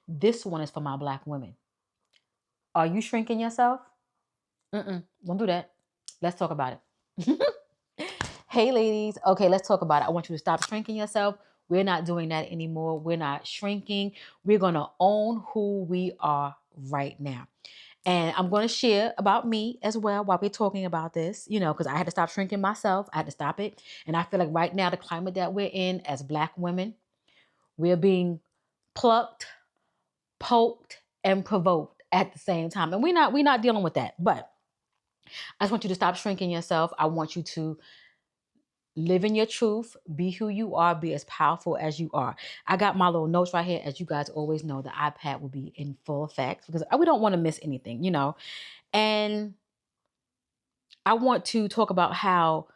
This one is for my Black women. Are you shrinking yourself? Don't do that. Let's talk about it. Hey, ladies. Okay, let's talk about it. I want you to stop shrinking yourself. We're not doing that anymore. We're not shrinking. We're going to own who we are right now. And I'm going to share about me as well while we're talking about this, because I had to stop shrinking myself. I had to stop it. And I feel like right now, the climate that we're in as Black women, we're being plucked, poked, and provoked at the same time. And we're not dealing with that. But I just want you to stop shrinking yourself. I want you to live in your truth, be who you are, be as powerful as you are. I got my little notes right here. As you guys always know, the iPad will be in full effect because we don't want to miss anything, And I want to talk about how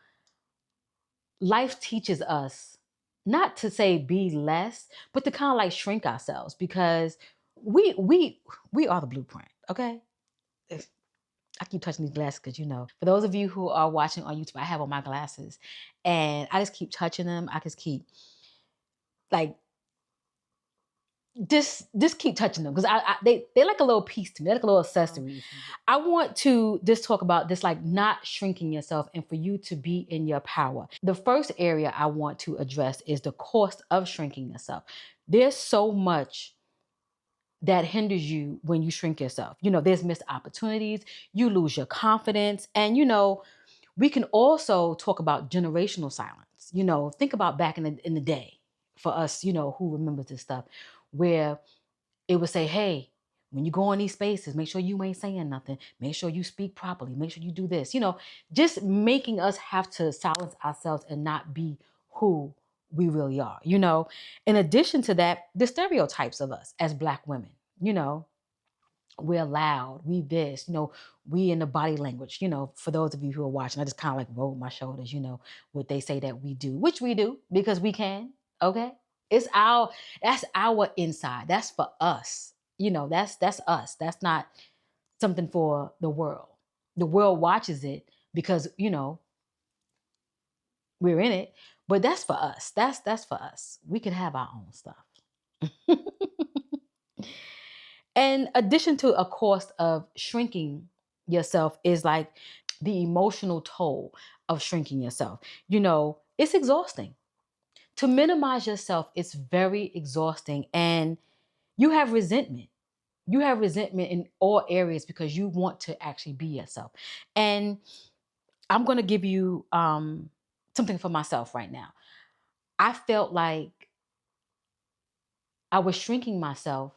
life teaches us not to say be less, but to kind of like shrink ourselves because we are the blueprint, okay? I keep touching these glasses because, for those of you who are watching on YouTube, I have on my glasses and I just keep touching them. I just keep like, just keep touching them because they're like a little piece to me. They're like a little accessory. I want to just talk about this, like not shrinking yourself and for you to be in your power. The first area I want to address is the cost of shrinking yourself. There's so much that hinders you when you shrink yourself. There's missed opportunities, you lose your confidence. And, we can also talk about generational silence. Think about back in the day for us, who remembers this stuff, where it would say, hey, when you go in these spaces, make sure you ain't saying nothing. Make sure you speak properly. Make sure you do this. Just making us have to silence ourselves and not be who we really are. In addition to that, the stereotypes of us as Black women, we're loud, we this, we in the body language, for those of you who are watching, I just kind of like roll my shoulders, what they say that we do, which we do because we can. Okay. That's our inside. That's for us. That's us. That's not something for the world. The world watches it because, we're in it, but that's for us. That's for us. We can have our own stuff. In addition to a cost of shrinking yourself is like the emotional toll of shrinking yourself. It's exhausting. To minimize yourself, it's very exhausting. And you have resentment. You have resentment in all areas because you want to actually be yourself. And I'm going to give you something for myself right now. I felt like I was shrinking myself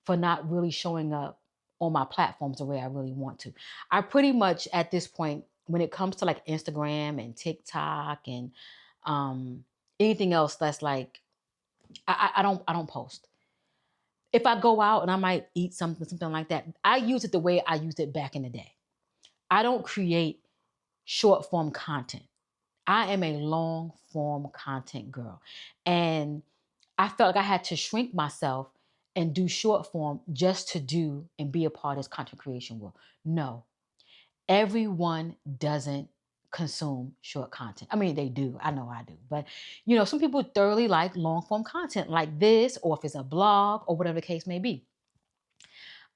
for not really showing up on my platforms the way I really want to. I pretty much at this point, when it comes to like Instagram and TikTok and anything else that's like, I don't post. If I go out and I might eat something like that, I use it the way I used it back in the day. I don't create short form content. I am a long form content girl. And I felt like I had to shrink myself and do short form just to do and be a part of this content creation world. No, everyone doesn't consume short content. I mean, they do. I know I do. But, some people thoroughly like long form content like this, or if it's a blog or whatever the case may be.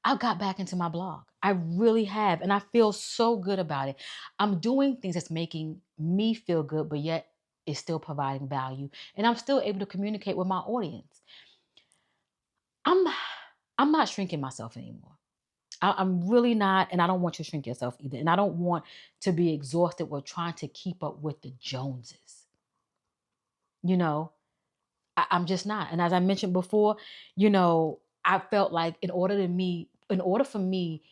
I got back into my blog. I really have. And I feel so good about it. I'm doing things that's making me feel good, but yet it's still providing value. And I'm still able to communicate with my audience. I'm not shrinking myself anymore. I'm really not. And I don't want you to shrink yourself either. And I don't want to be exhausted with trying to keep up with the Joneses. I'm just not. And as I mentioned before, I felt like in order for me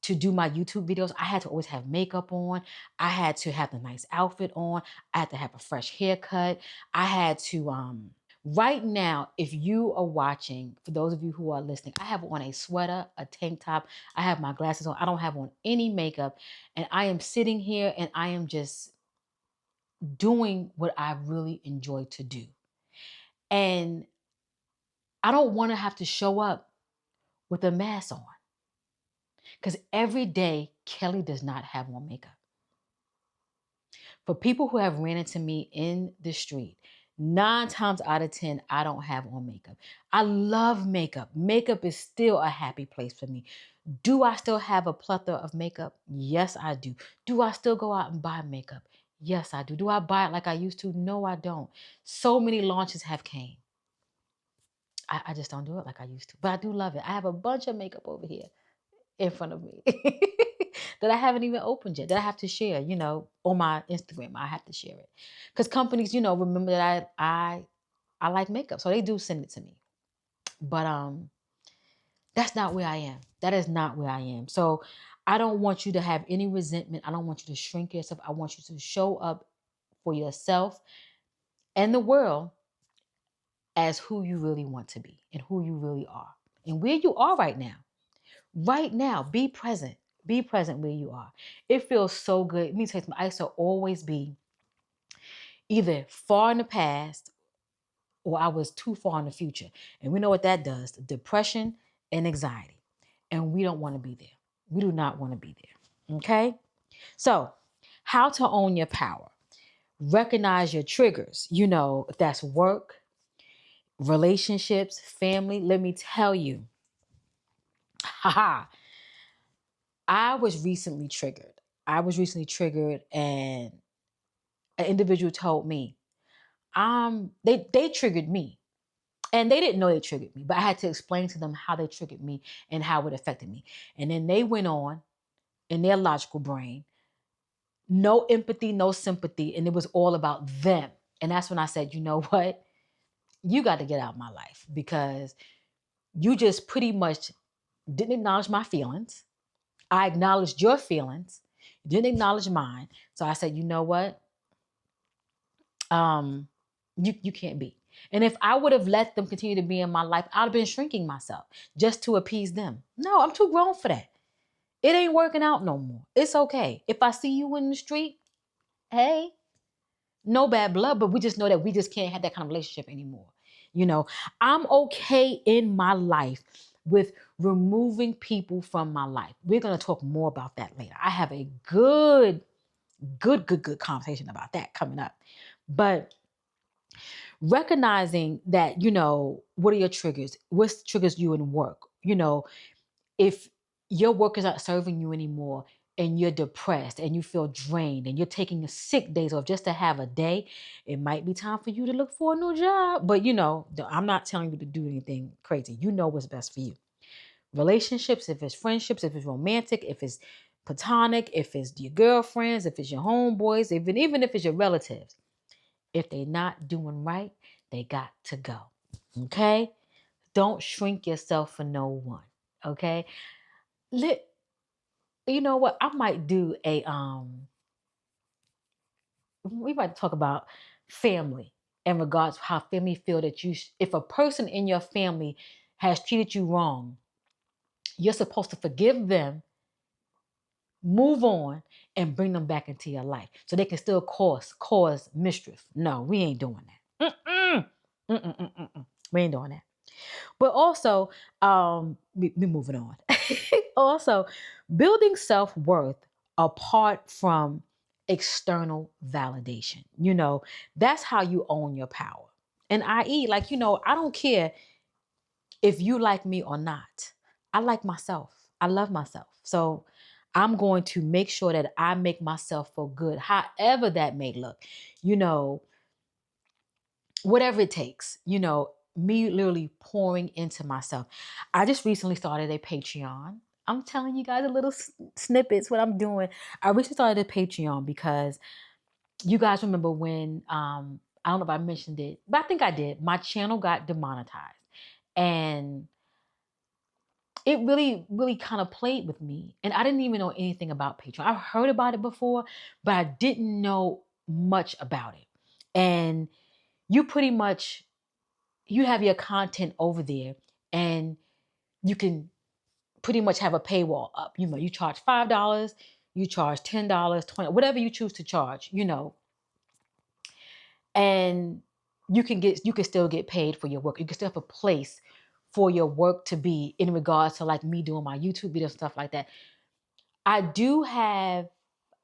to do my YouTube videos, I had to always have makeup on. I had to have the nice outfit on. I had to have a fresh haircut. I had to, right now, if you are watching, for those of you who are listening, I have on a sweater, a tank top. I have my glasses on. I don't have on any makeup. And I am sitting here and I am just doing what I really enjoy to do. And I don't want to have to show up with a mask on. Because every day, Kelly does not have on makeup. For people who have ran into me in the street, 9 times out of 10, I don't have on makeup. I love makeup. Makeup is still a happy place for me. Do I still have a plethora of makeup? Yes, I do. Do I still go out and buy makeup? Yes, I do. Do I buy it like I used to? No, I don't. So many launches have came. I just don't do it like I used to. But I do love it. I have a bunch of makeup over here in front of me that I haven't even opened yet, that I have to share, on my Instagram. I have to share it. Because companies, remember that I like makeup. So they do send it to me. But that's not where I am. That is not where I am. So I don't want you to have any resentment. I don't want you to shrink yourself. I want you to show up for yourself and the world as who you really want to be and who you really are and where you are right now. Right now, be present. Be present where you are. It feels so good. Let me tell you, I used to always be either far in the past or I was too far in the future. And we know what that does, depression and anxiety. And we don't want to be there. We do not want to be there. Okay? So, how to own your power. Recognize your triggers. If that's work, relationships, family. Let me tell you, I was recently triggered. And an individual told me, they triggered me. And they didn't know they triggered me, but I had to explain to them how they triggered me and how it affected me. And then they went on in their logical brain, no empathy, no sympathy, and it was all about them. And that's when I said, you know what? You got to get out of my life because you just pretty much didn't acknowledge my feelings. I acknowledged your feelings. You didn't acknowledge mine. So I said, you know what? You can't be. And if I would have let them continue to be in my life, I'd have been shrinking myself just to appease them. No, I'm too grown for that. It ain't working out no more. It's okay. If I see you in the street, hey, no bad blood, but we just know that we just can't have that kind of relationship anymore. I'm okay in my life with removing people from my life. We're going to talk more about that later. I have a good conversation about that coming up. But recognizing that, what are your triggers? What triggers you in work? If your work is not serving you anymore and you're depressed and you feel drained and you're taking a sick days off just to have a day, it might be time for you to look for a new job. But, I'm not telling you to do anything crazy. You know what's best for you. Relationships, if it's friendships, if it's romantic, if it's platonic, if it's your girlfriends, if it's your homeboys, even if it's your relatives. If they're not doing right, they got to go. Okay? Don't shrink yourself for no one. Okay? You know what? I might do we might talk about family in regards to how family feel that if a person in your family has treated you wrong, you're supposed to forgive them, move on, and bring them back into your life so they can still cause mischief. No, we ain't doing that. We ain't doing that. But also, we moving on. Also, building self-worth apart from external validation. That's how you own your power. And i.e., I don't care if you like me or not. I like myself. I love myself. So I'm going to make sure that I make myself feel good, however that may look. Whatever it takes, me literally pouring into myself. I just recently started a Patreon. I'm telling you guys a little snippets what I'm doing. I recently started a Patreon because you guys remember when, I don't know if I mentioned it, but I think I did. My channel got demonetized and it really, really kind of played with me. And I didn't even know anything about Patreon. I've heard about it before, but I didn't know much about it. And you pretty much, you have your content over there and you can pretty much have a paywall up. You charge $5, you charge $10, $20, whatever you choose to charge, and you can still get paid for your work. You can still have a place for your work to be in regards to like me doing my YouTube videos, stuff like that. I do have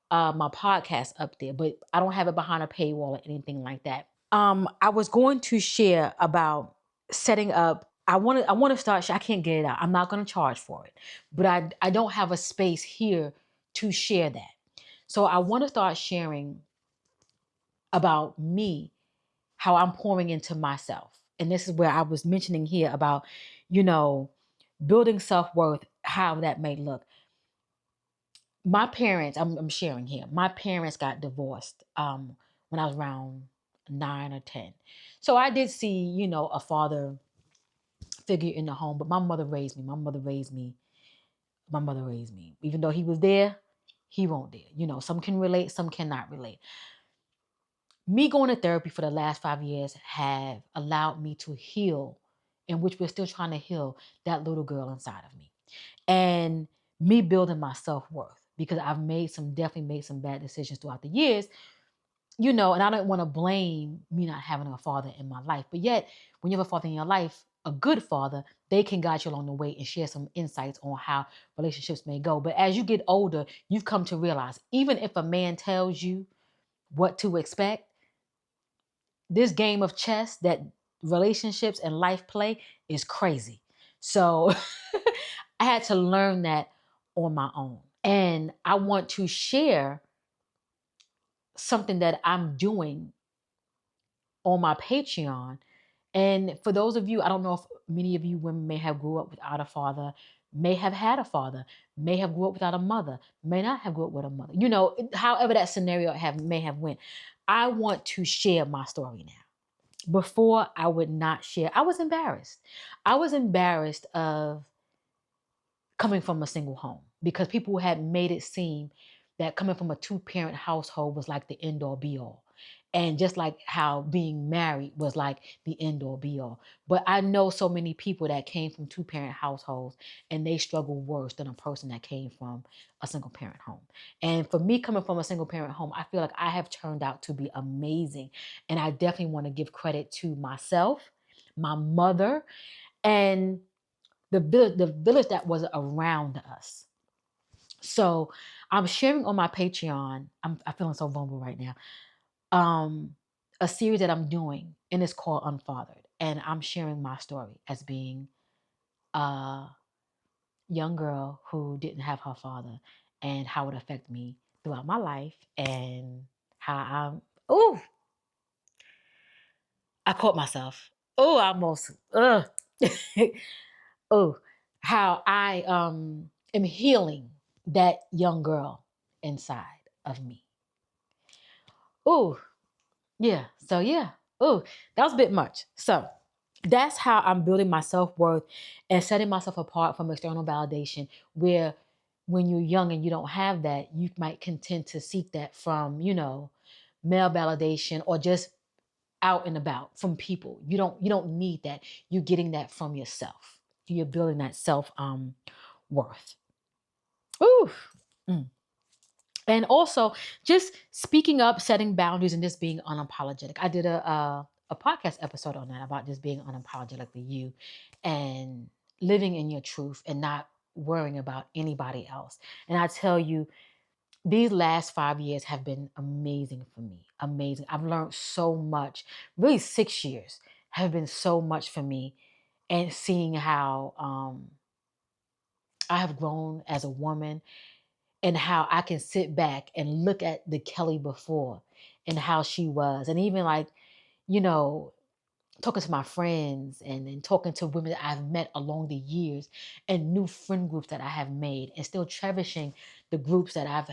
my podcast up there, but I don't have it behind a paywall or anything like that. I was going to share about setting up. I want to start. I can't get it out. I'm not going to charge for it, but I don't have a space here to share that. So I want to start sharing about me, how I'm pouring into myself. And this is where I was mentioning here about, you know, building self-worth, how that may look. My parents, I'm sharing here, my parents got divorced when I was around 9 or 10. So I did see, a father figure in the home, but my mother raised me. My mother raised me. Even though he was there, he won't there. Some can relate, some cannot relate. Me going to therapy for the last 5 years have allowed me to heal, in which we're still trying to heal that little girl inside of me. And me building my self-worth, because definitely made some bad decisions throughout the years, and I don't want to blame me not having a father in my life. But yet, when you have a father in your life, a good father, they can guide you along the way and share some insights on how relationships may go. But as you get older, you've come to realize, even if a man tells you what to expect, this game of chess that relationships and life play is crazy. So I had to learn that on my own. And I want to share something that I'm doing on my Patreon. And for those of you, I don't know if many of you women may have grew up without a father, may have had a father, may have grew up without a mother, may not have grew up with a mother. However that scenario may have went. I want to share my story now. Before, I would not share. I was embarrassed. I was embarrassed of coming from a single home, because people had made it seem that coming from a two-parent household was like the end-all be-all. And just like how being married was like the end-all be-all. But I know so many people that came from two-parent households, and they struggle worse than a person that came from a single-parent home. And for me, coming from a single-parent home, I feel like I have turned out to be amazing. And I definitely want to give credit to myself, my mother, and the village that was around us. So I'm sharing on my Patreon. I'm feeling so vulnerable right now. A series that I'm doing, and it's called Unfathered. And I'm sharing my story as being a young girl who didn't have her father, and how it affected me throughout my life, and how I caught myself. I almost, oh, how I am healing that young girl inside of me. Oh, yeah. So yeah. Oh, that was a bit much. So that's how I'm building my self-worth and setting myself apart from external validation, where when you're young and you don't have that, you might contend to seek that from, male validation, or just out and about from people. You don't need that. You're getting that from yourself. You're building that self worth. Ooh. Mm. And also just speaking up, setting boundaries, and just being unapologetic. I did a podcast episode on that, about just being unapologetically you and living in your truth and not worrying about anybody else. And I tell you, these last 5 years have been amazing for me. Amazing. I've learned so much. Really, 6 years have been so much for me, and seeing how I have grown as a woman, and how I can sit back and look at the Kelly before and how she was. And even like, you know, talking to my friends, and talking to women that I've met along the years, and new friend groups that I have made, and still cherishing the groups that I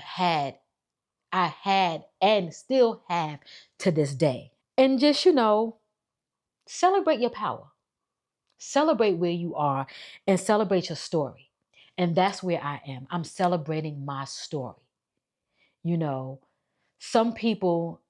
had and still have to this day. And just, celebrate your power. Celebrate where you are, and celebrate your story. And that's where I am. I'm celebrating my story. Some people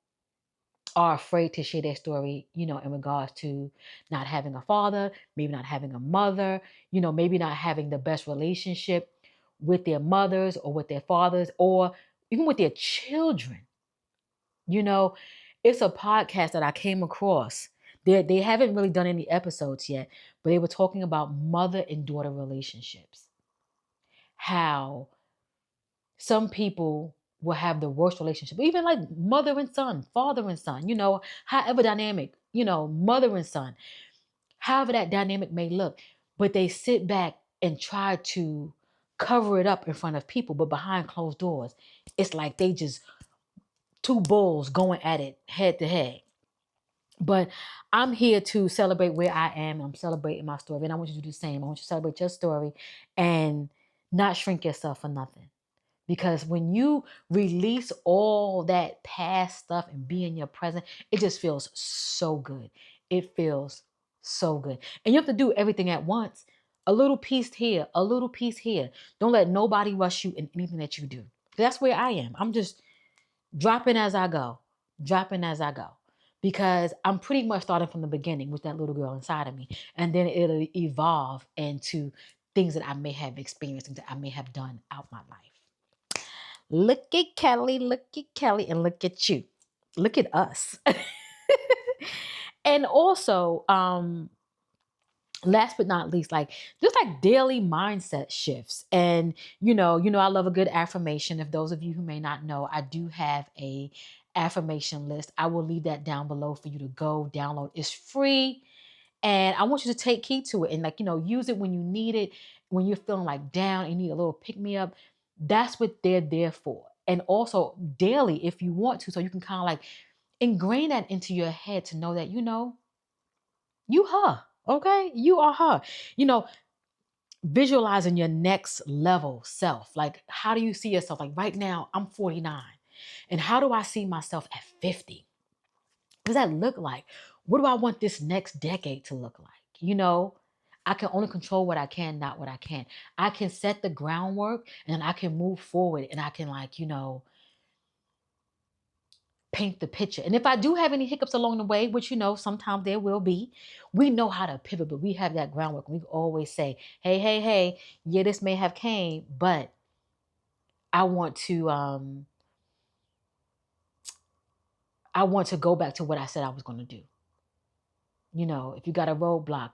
are afraid to share their story, in regards to not having a father, maybe not having a mother, maybe not having the best relationship with their mothers or with their fathers, or even with their children. It's a podcast that I came across. They haven't really done any episodes yet, but they were talking about mother and daughter relationships. How some people will have the worst relationship, even like mother and son, father and son, however dynamic, mother and son, however that dynamic may look, but they sit back and try to cover it up in front of people, but behind closed doors, it's like they just two bulls going at it head to head. But I'm here to celebrate where I am. I'm celebrating my story, and I want you to do the same. I want you to celebrate your story and not shrink yourself for nothing. Because when you release all that past stuff and be in your present, it just feels so good. It feels so good. And you have to do everything at once. A little piece here, a little piece here. Don't let nobody rush you in anything that you do. That's where I am. I'm just dropping as I go, dropping as I go. Because I'm pretty much starting from the beginning with that little girl inside of me. And then it'll evolve into things that I may have experienced, things that I may have done out my life. Look at Kelly, and look at you. Look at us. And also, last but not least, just like daily mindset shifts. And I love a good affirmation. If those of you who may not know, I do have a affirmation list. I will leave that down below for you to go download. It's free. And I want you to take heed to it and use it when you need it, when you're feeling like down and you need a little pick me up. That's what they're there for. And also daily, if you want to, so you can kind of ingrain that into your head to know that, you her, okay? You are her. Visualizing your next level self. Like, how do you see yourself? Like right now, I'm 49. And how do I see myself at 50? What does that look like? What do I want this next decade to look like? I can only control what I can, not what I can. I can set the groundwork and I can move forward and I can paint the picture. And if I do have any hiccups along the way, which sometimes there will be, we know how to pivot, but we have that groundwork. We always say, hey, yeah, this may have came, but I want to go back to what I said I was going to do. If you got a roadblock,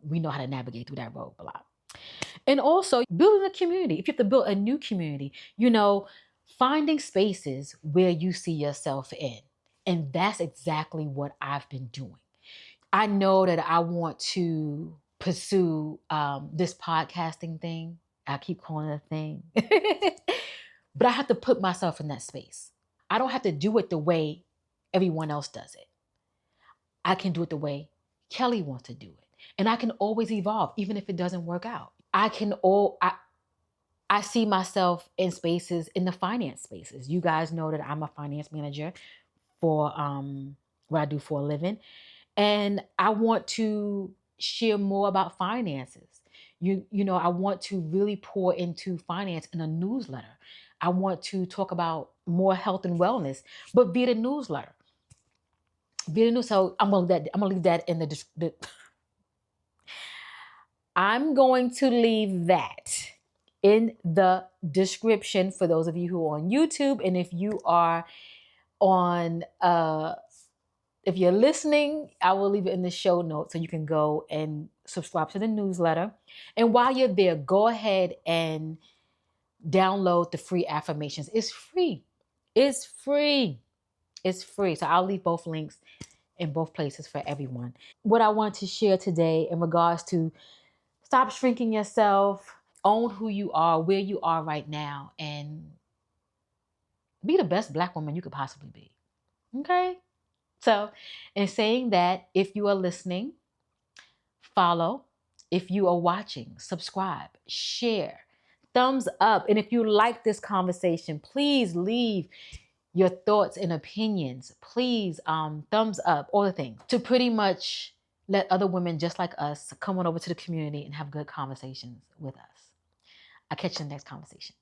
we know how to navigate through that roadblock. And also building a community. If you have to build a new community, finding spaces where you see yourself in. And that's exactly what I've been doing. I know that I want to pursue this podcasting thing. I keep calling it a thing. But I have to put myself in that space. I don't have to do it the way everyone else does it. I can do it the way Kelly wants to do it. And I can always evolve, even if it doesn't work out. I see myself in spaces, in the finance spaces. You guys know that I'm a finance manager for what I do for a living. And I want to share more about finances. I want to really pour into finance in a newsletter. I want to talk about more health and wellness, but via the newsletter. So I'm gonna leave that in the I'm going to leave that in the description for those of you who are on YouTube. And if you are on if you're listening, I will leave it in the show notes so you can go and subscribe to the newsletter. And while you're there, go ahead and download the free affirmations. It's free. It's free. It's free. So I'll leave both links in both places for everyone. What I want to share today in regards to stop shrinking yourself, own who you are, where you are right now, and be the best Black woman you could possibly be. Okay? So, in saying that, if you are listening, follow. If you are watching, subscribe, share, thumbs up. And if you like this conversation, please leave your thoughts and opinions. Please, thumbs up, all the things, to pretty much let other women just like us come on over to the community and have good conversations with us. I'll catch you in the next conversation.